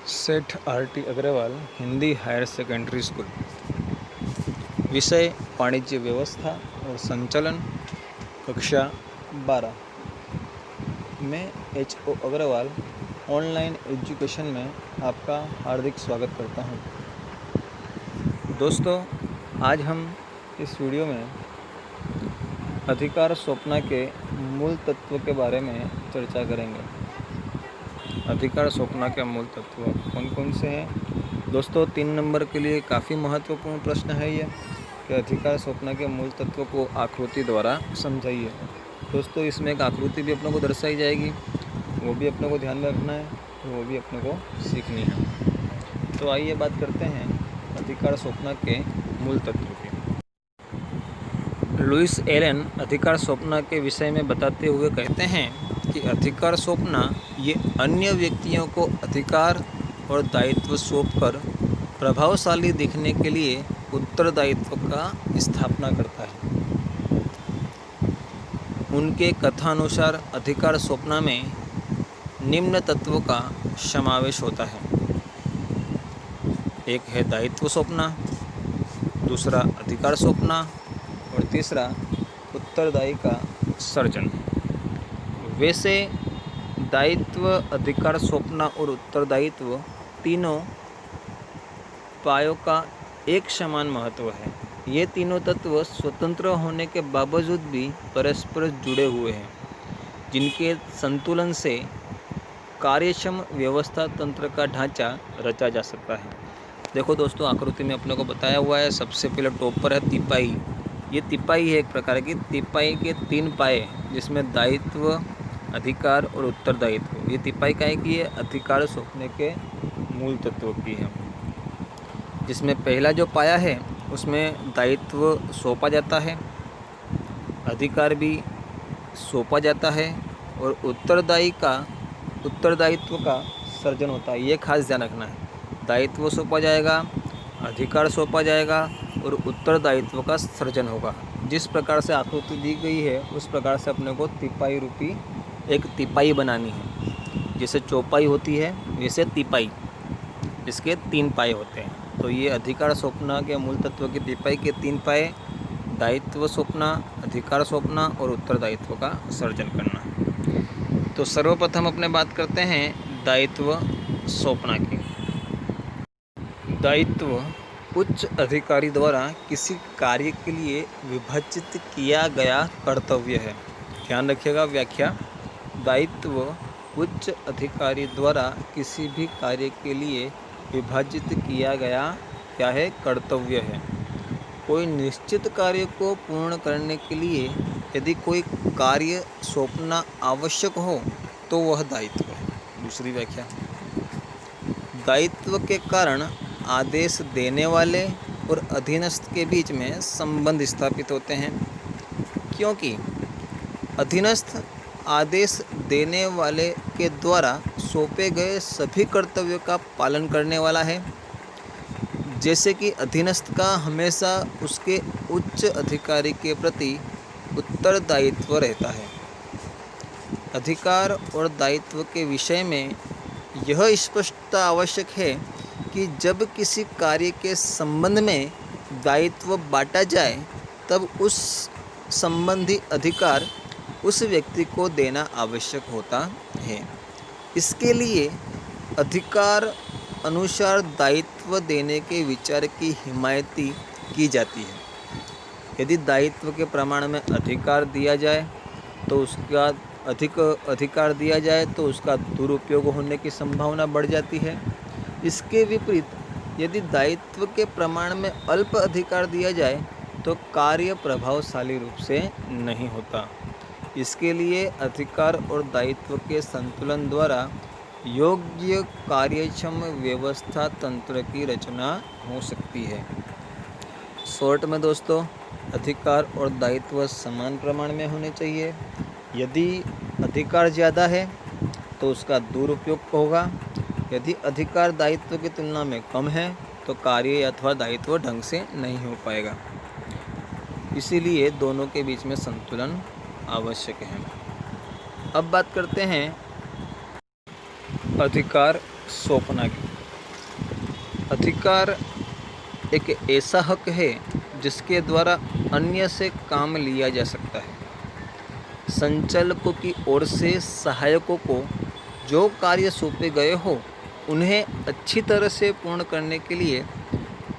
सेठ RT. Agarwal Hindi higher secondary school. विषय वाणिज्य व्यवस्था और संचालन, कक्षा 12। मैं H.O. अग्रवाल ऑनलाइन एजुकेशन में आपका हार्दिक स्वागत करता हूं। दोस्तों, आज हम इस वीडियो में अधिकार सौंपना के मूल तत्व के बारे में चर्चा करेंगे। अधिकार सौंपना के मूल तत्व कौन कौन से हैं? दोस्तों, 3 नंबर के लिए काफ़ी महत्वपूर्ण प्रश्न है ये कि अधिकार सौंपना के मूल तत्व को आकृति द्वारा समझाइए। दोस्तों, इसमें एक आकृति भी अपनों को दर्शाई जाएगी, वो भी अपनों को ध्यान में रखना है, वो भी अपनों को सीखनी है। तो आइए बात करते हैं अधिकार सौंपना के मूल तत्व की। लुइस एलन अधिकार सौंपना के विषय में बताते हुए कहते हैं कि अधिकार सौंपना ये अन्य व्यक्तियों को अधिकार और दायित्व सौंपकर प्रभावशाली दिखने के लिए उत्तरदायित्व का स्थापना करता है। उनके कथानुसार अधिकार सौंपना में निम्न तत्वों का समावेश होता है। एक है दायित्व सौंपना, दूसरा अधिकार सौंपना और तीसरा उत्तरदायी का सर्जन। वैसे दायित्व, अधिकार सौंपना और उत्तरदायित्व तीनों पायों का एक समान महत्व है। ये तीनों तत्व स्वतंत्र होने के बावजूद भी परस्पर जुड़े हुए हैं, जिनके संतुलन से कार्यक्षम व्यवस्था तंत्र का ढांचा रचा जा सकता है। देखो दोस्तों, आकृति में अपने को बताया हुआ है। सबसे पहले टॉप पर है तिपाई। ये तिपाई है एक प्रकार की। तिपाई के 3 पाए, जिसमें दायित्व, अधिकार और उत्तरदायित्व। ये तिपाई काय की है? अधिकार सौंपने के मूल तत्व की है। जिसमें पहला जो पाया है उसमें दायित्व सौंपा जाता है, अधिकार भी सौंपा जाता है और उत्तरदायित्व का सर्जन होता है। ये खास ध्यान रखना है। दायित्व सौंपा जाएगा, अधिकार सौंपा जाएगा और उत्तरदायित्व का सर्जन होगा। जिस प्रकार से आकृति दी गई है उस प्रकार से अपने को तिपाई रूपी एक तिपाई बनानी है। जैसे चौपाई होती है वैसे तिपाई, इसके 3 पाए होते हैं। तो ये अधिकार सौंपना के मूल तत्व की तिपाई के 3 पाए: दायित्व सौंपना, अधिकार सौंपना और उत्तरदायित्व का सर्जन करना। तो सर्वप्रथम अपने बात करते हैं दायित्व सौंपना की। दायित्व उच्च अधिकारी द्वारा किसी कार्य के लिए विभाजित किया गया कर्तव्य है। ध्यान रखिएगा व्याख्या। दायित्व उच्च अधिकारी द्वारा किसी भी कार्य के लिए विभाजित किया गया क्या है? कर्तव्य है। कोई निश्चित कार्य को पूर्ण करने के लिए यदि कोई कार्य सौंपना आवश्यक हो तो वह दायित्व है। दूसरी व्याख्या, दायित्व के कारण आदेश देने वाले और अधीनस्थ के बीच में संबंध स्थापित होते हैं, क्योंकि अधीनस्थ आदेश देने वाले के द्वारा सौंपे गए सभी कर्तव्यों का पालन करने वाला है। जैसे कि अधीनस्थ का हमेशा उसके उच्च अधिकारी के प्रति उत्तरदायित्व रहता है। अधिकार और दायित्व के विषय में यह स्पष्टता आवश्यक है कि जब किसी कार्य के संबंध में दायित्व बांटा जाए तब उस संबंधी अधिकार उस व्यक्ति को देना आवश्यक होता है। इसके लिए अधिकार अनुसार दायित्व देने के विचार की हिमायती की जाती है। यदि दायित्व के प्रमाण में अधिकार दिया जाए तो उसका अधिकार दिया जाए तो उसका दुरुपयोग होने की संभावना बढ़ जाती है। इसके विपरीत यदि दायित्व के प्रमाण में अल्प अधिकार दिया जाए तो कार्य प्रभावशाली रूप से नहीं होता। इसके लिए अधिकार और दायित्व के संतुलन द्वारा योग्य कार्यक्षम व्यवस्था तंत्र की रचना हो सकती है। शॉर्ट में दोस्तों, अधिकार और दायित्व समान प्रमाण में होने चाहिए। यदि अधिकार ज़्यादा है तो उसका दुरुपयोग होगा। यदि अधिकार दायित्व की तुलना में कम है तो कार्य अथवा दायित्व ढंग से नहीं हो पाएगा। इसीलिए दोनों के बीच में संतुलन आवश्यक है। अब बात करते हैं अधिकार सौंपना की। अधिकार एक ऐसा हक है जिसके द्वारा अन्य से काम लिया जा सकता है। संचालकों की ओर से सहायकों को जो कार्य सौंपे गए हो उन्हें अच्छी तरह से पूर्ण करने के लिए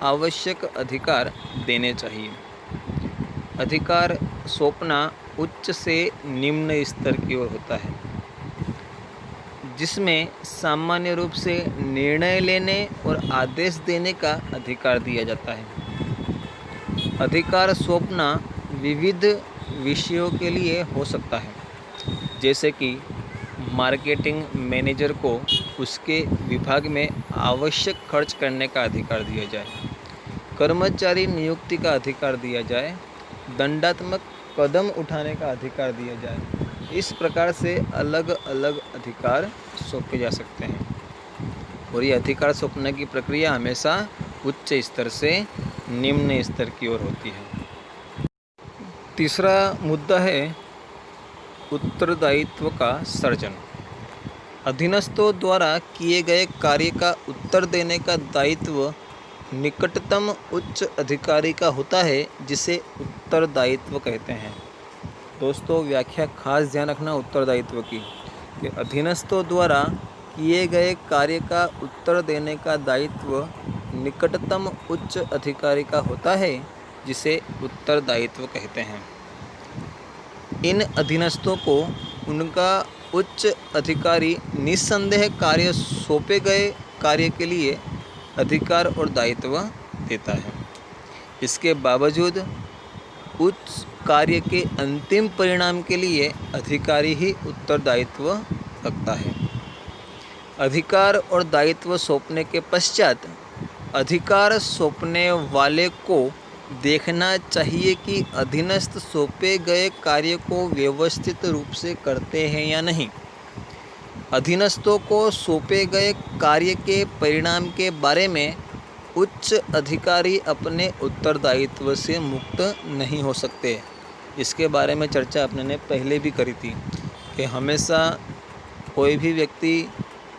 आवश्यक अधिकार देने चाहिए। अधिकार सौंपना उच्च से निम्न स्तर की ओर होता है, जिसमें सामान्य रूप से निर्णय लेने और आदेश देने का अधिकार दिया जाता है। अधिकार सौंपना विविध विषयों के लिए हो सकता है, जैसे कि मार्केटिंग मैनेजर को उसके विभाग में आवश्यक खर्च करने का अधिकार दिया जाए, कर्मचारी नियुक्ति का अधिकार दिया जाए, दंडात्मक कदम उठाने का अधिकार दिया जाए। इस प्रकार से अलग अलग अधिकार सौंपे जा सकते हैं और ये अधिकार सौंपने की प्रक्रिया हमेशा उच्च स्तर से निम्न स्तर की ओर होती है। तीसरा मुद्दा है उत्तरदायित्व का सृजन। अधीनस्थों द्वारा किए गए कार्य का उत्तर देने का दायित्व निकटतम उच्च अधिकारी का होता है, जिसे उत्तरदायित्व कहते हैं। दोस्तों, व्याख्या खास ध्यान रखना उत्तरदायित्व की, कि अधीनस्थों द्वारा किए गए कार्य का उत्तर देने का दायित्व निकटतम उच्च अधिकारी का होता है, जिसे उत्तरदायित्व कहते हैं। इन अधीनस्थों को उनका उच्च अधिकारी निस्संदेह कार्य सौंपे गए कार्य के लिए अधिकार और दायित्व देता है। इसके बावजूद उच्च कार्य के अंतिम परिणाम के लिए अधिकारी ही उत्तरदायित्व रखता है। अधिकार और दायित्व सौंपने के पश्चात अधिकार सौंपने वाले को देखना चाहिए कि अधीनस्थ सौंपे गए कार्य को व्यवस्थित रूप से करते हैं या नहीं। अधीनस्थों को सौंपे गए कार्य के परिणाम के बारे में उच्च अधिकारी अपने उत्तरदायित्व से मुक्त नहीं हो सकते। इसके बारे में चर्चा अपने पहले भी करी थी कि हमेशा कोई भी व्यक्ति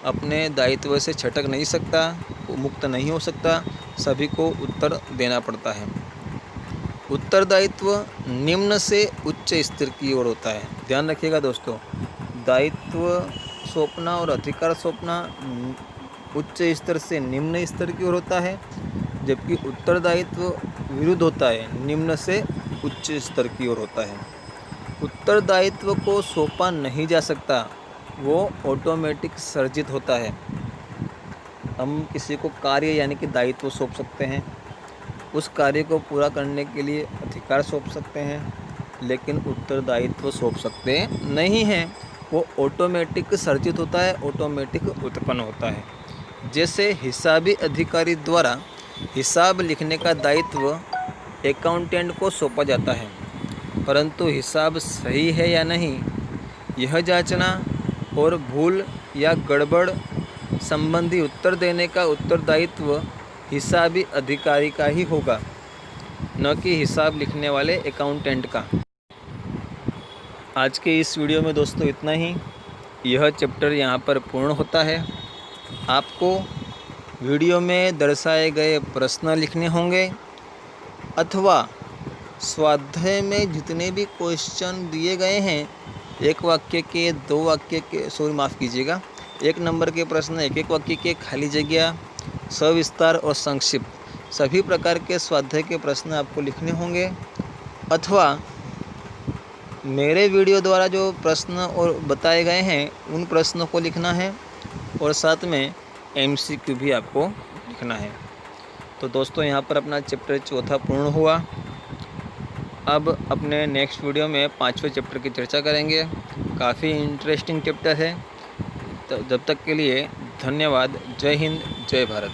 अपने दायित्व से छटक नहीं सकता, वो मुक्त नहीं हो सकता, सभी को उत्तर देना पड़ता है। उत्तरदायित्व निम्न से उच्च स्तर की ओर होता है। ध्यान रखिएगा दोस्तों, दायित्व सौंपना और अधिकार सौंपना उच्च स्तर से निम्न स्तर की ओर होता है, जबकि उत्तरदायित्व विरुद्ध होता है, निम्न से उच्च स्तर की ओर होता है। उत्तरदायित्व को सौंपा नहीं जा सकता, वो ऑटोमेटिक सर्जित होता है। हम किसी को कार्य यानी कि दायित्व सौंप सकते हैं, उस कार्य को पूरा करने के लिए अधिकार सौंप सकते हैं, लेकिन उत्तरदायित्व सौंप सकते नहीं हैं। वो ऑटोमेटिक सर्जित होता है, ऑटोमेटिक उत्पन्न होता है। जैसे हिसाबी अधिकारी द्वारा हिसाब लिखने का दायित्व अकाउंटेंट को सौंपा जाता है, परंतु हिसाब सही है या नहीं यह जांचना और भूल या गड़बड़ संबंधी उत्तर देने का उत्तरदायित्व हिसाबी अधिकारी का ही होगा, न कि हिसाब लिखने वाले अकाउंटेंट का। आज के इस वीडियो में दोस्तों इतना ही। यह चैप्टर यहाँ पर पूर्ण होता है। आपको वीडियो में दर्शाए गए प्रश्न लिखने होंगे अथवा स्वाध्याय में जितने भी क्वेश्चन दिए गए हैं, एक वाक्य के, दो वाक्य के, माफ़ कीजिएगा, एक नंबर के प्रश्न, एक एक वाक्य के, खाली जगह, सविस्तार और संक्षिप्त, सभी प्रकार के स्वाध्याय के प्रश्न आपको लिखने होंगे अथवा मेरे वीडियो द्वारा जो प्रश्न और बताए गए हैं उन प्रश्नों को लिखना है और साथ में MCQ भी आपको लिखना है। तो दोस्तों, यहाँ पर अपना चैप्टर 4 पूर्ण हुआ। अब अपने नेक्स्ट वीडियो में 5वें चैप्टर की चर्चा करेंगे। काफ़ी इंटरेस्टिंग चैप्टर है। तो जब तक के लिए धन्यवाद। जय हिंद, जय भारत।